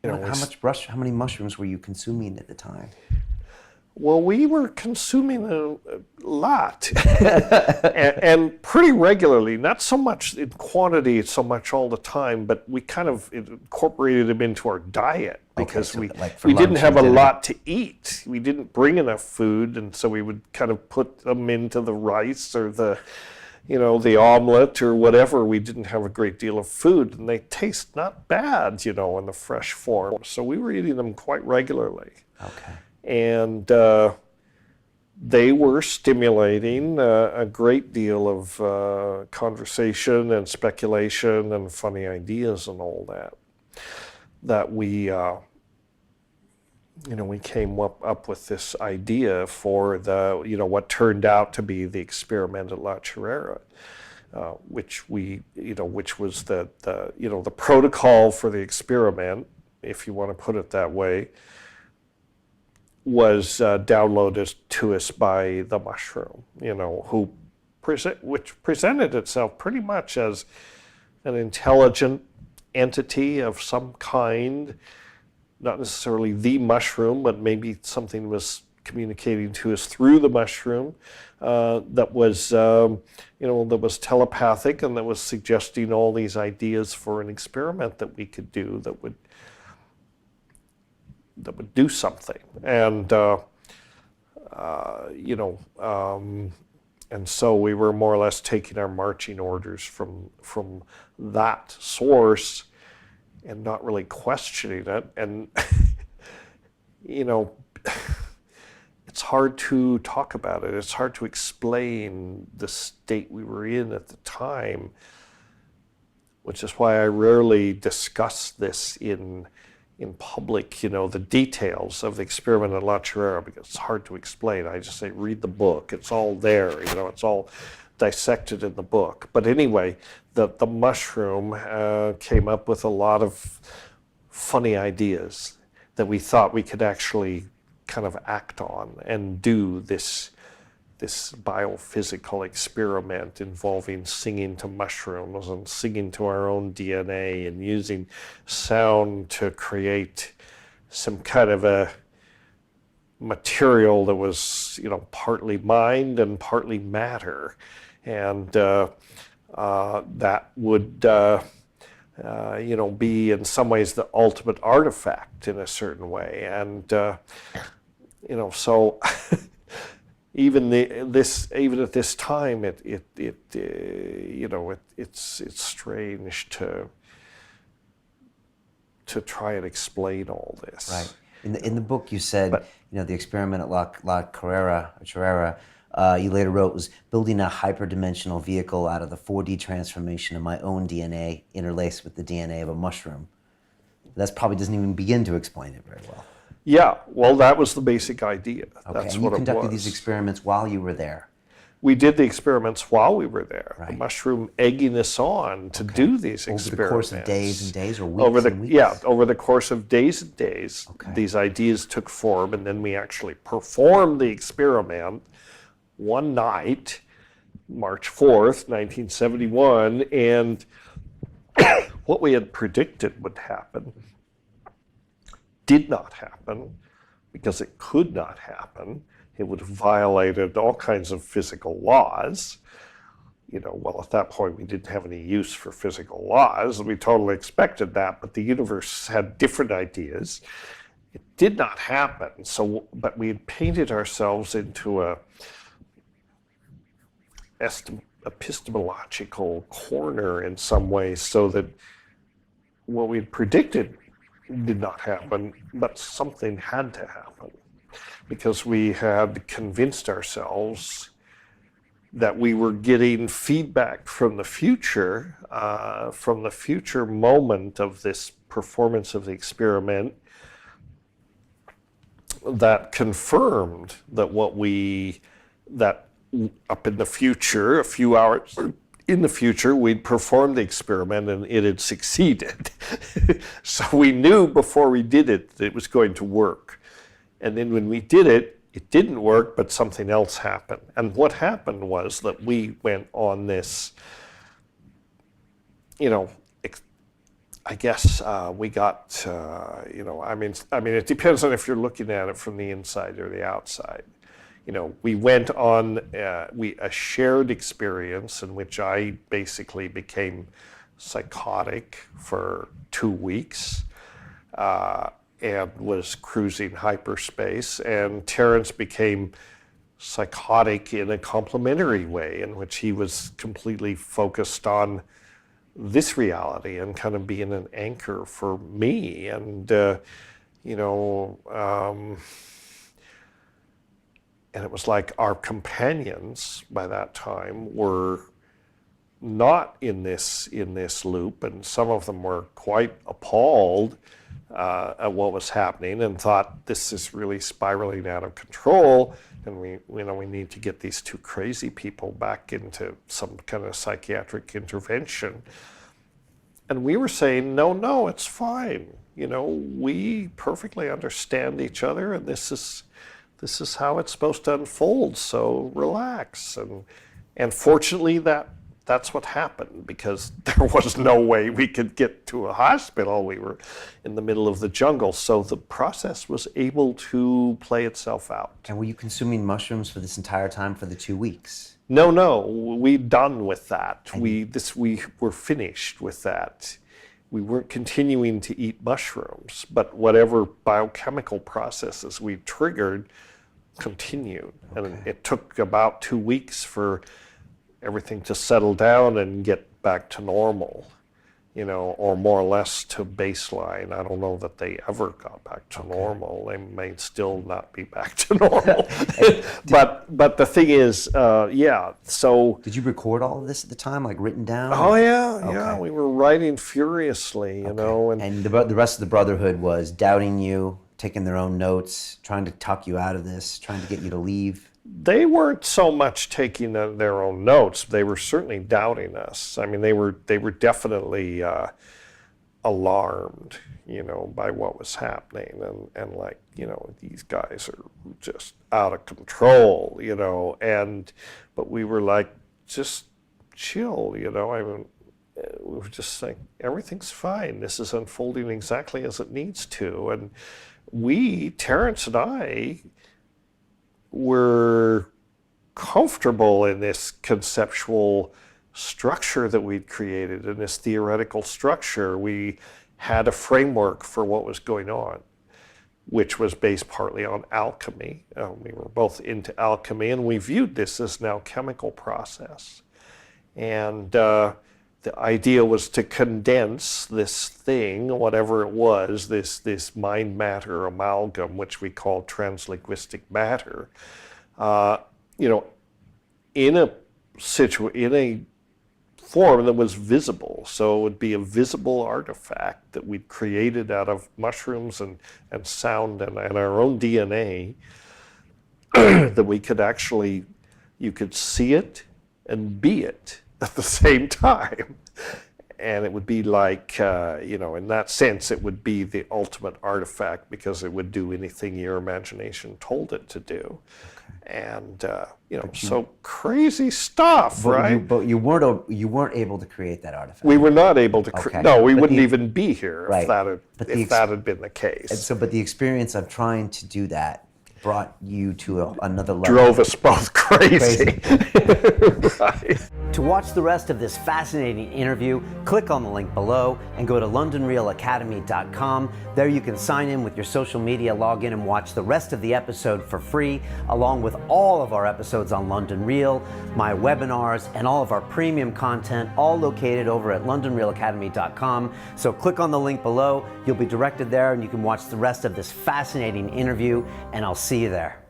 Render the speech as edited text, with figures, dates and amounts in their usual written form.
How many mushrooms were you consuming at the time? Well, we were consuming a lot and pretty regularly, not so much in quantity, so much all the time, but we kind of incorporated them into our diet because so like we didn't lunch have and a dinner? lot to eat. We didn't bring enough food, and so we would kind of put them into the rice or the omelet or whatever. We didn't have a great deal of food, and they taste not bad, in the fresh form. So we were eating them quite regularly. Okay. And they were stimulating a great deal of conversation and speculation and funny ideas and all that we we came up with this idea for what turned out to be the experiment at La CHORRERA, which was the protocol for the experiment, if you want to put it that way, was downloaded to us by the mushroom, which presented itself pretty much as an intelligent entity of some kind, not necessarily the mushroom, but maybe something was communicating to us through the mushroom, that was telepathic and that was suggesting all these ideas for an experiment that we could do that would do something. And and so we were more or less taking our marching orders from that source and not really questioning it. And it's hard to talk about it. It's hard to explain the state we were in at the time, which is why I rarely discuss this in public, the details of the experiment at La CHORRERA, because it's hard to explain. I just say, read the book. It's all there, it's all dissected in the book. But anyway, the mushroom came up with a lot of funny ideas that we thought we could actually kind of act on and do this biophysical experiment involving singing to mushrooms and singing to our own DNA and using sound to create some kind of a material that was, partly mind and partly matter. And that would, be in some ways the ultimate artifact in a certain way. And, so even at this time, it's strange to try and explain all this. Right. In the book, you said, the experiment at La CHORRERA, you later wrote, was building a hyperdimensional vehicle out of the 4D transformation of my own DNA interlaced with the DNA of a mushroom. That probably doesn't even begin to explain it very well. Yeah, well, that was the basic idea. Okay, That's and what you it conducted was. these experiments while you were there. We did the experiments while we were there. Right. The mushroom egging us on to do these experiments. Over the course of days and days, or weeks and weeks? Yeah, over the course of days and days, these ideas took form, and then we actually performed the experiment one night, March 4th, 1971, and what we had predicted would happen did not happen, because it could not happen. It would have violated all kinds of physical laws. Well, at that point, we didn't have any use for physical laws. We totally expected that, but the universe had different ideas. It did not happen. But we had painted ourselves into a epistemological corner in some ways, so that what we had predicted did not happen, but something had to happen, because we had convinced ourselves that we were getting feedback from the future moment of this performance of the experiment, that confirmed that up in the future, a few hours in the future, we'd performed the experiment and it had succeeded. So we knew before we did it that it was going to work. And then when we did it, it didn't work, but something else happened. And what happened was that we went on this, I guess we got, I mean, it depends on if you're looking at it from the inside or the outside. We went on a shared experience in which I basically became psychotic for 2 weeks and was cruising hyperspace, and Terrence became psychotic in a complementary way in which he was completely focused on this reality and kind of being an anchor for me. And and it was like our companions by that time were not in this loop, and some of them were quite appalled at what was happening and thought, this is really spiraling out of control, and we need to get these two crazy people back into some kind of psychiatric intervention. And we were saying, no, it's fine. We perfectly understand each other, and this is how it's supposed to unfold, so relax. And fortunately that's what happened, because there was no way we could get to a hospital. We were in the middle of the jungle, so the process was able to play itself out. And were you consuming mushrooms for this entire time, for the 2 weeks? No, we're done with that. We were finished with that. We weren't continuing to eat mushrooms, but whatever biochemical processes we triggered continued. Okay. And it took about 2 weeks for everything to settle down and get back to normal, or more or less to baseline. I don't know that they ever got back to normal. They may still not be back to normal. But the thing is, so... Did you record all of this at the time, like written down? Oh, yeah, we were writing furiously, you know. And the rest of the Brotherhood was doubting you, taking their own notes, trying to talk you out of this, trying to get you to leave? They weren't so much taking their own notes. They were certainly doubting us. I mean, they were definitely alarmed, by what was happening, and like, these guys are just out of control, but we were like, just chill, I mean, we were just saying, everything's fine. This is unfolding exactly as it needs to. And Terrence and I, were comfortable in this conceptual structure that we'd created, in this theoretical structure. We had a framework for what was going on, which was based partly on alchemy. We were both into alchemy, and we viewed this as an alchemical process. And the idea was to condense this thing, whatever it was, this mind-matter amalgam, which we call translinguistic matter, in a form that was visible. So it would be a visible artifact that we'd created out of mushrooms and sound and our own DNA, that we could actually, you could see it and be it at the same time. And it would be like, in that sense, it would be the ultimate artifact, because it would do anything your imagination told it to do. Okay. And, so crazy stuff, right? But you weren't able to create that artifact. We were not able to no, we wouldn't even be here if that had been the case. But the experience of trying to do that brought you to another level. Drove us both crazy. Right. To watch the rest of this fascinating interview, click on the link below and go to londonrealacademy.com. There you can sign in with your social media, log in and watch the rest of the episode for free, along with all of our episodes on London Real, my webinars, and all of our premium content, all located over at londonrealacademy.com. So click on the link below, you'll be directed there, and you can watch the rest of this fascinating interview, and I'll see you there.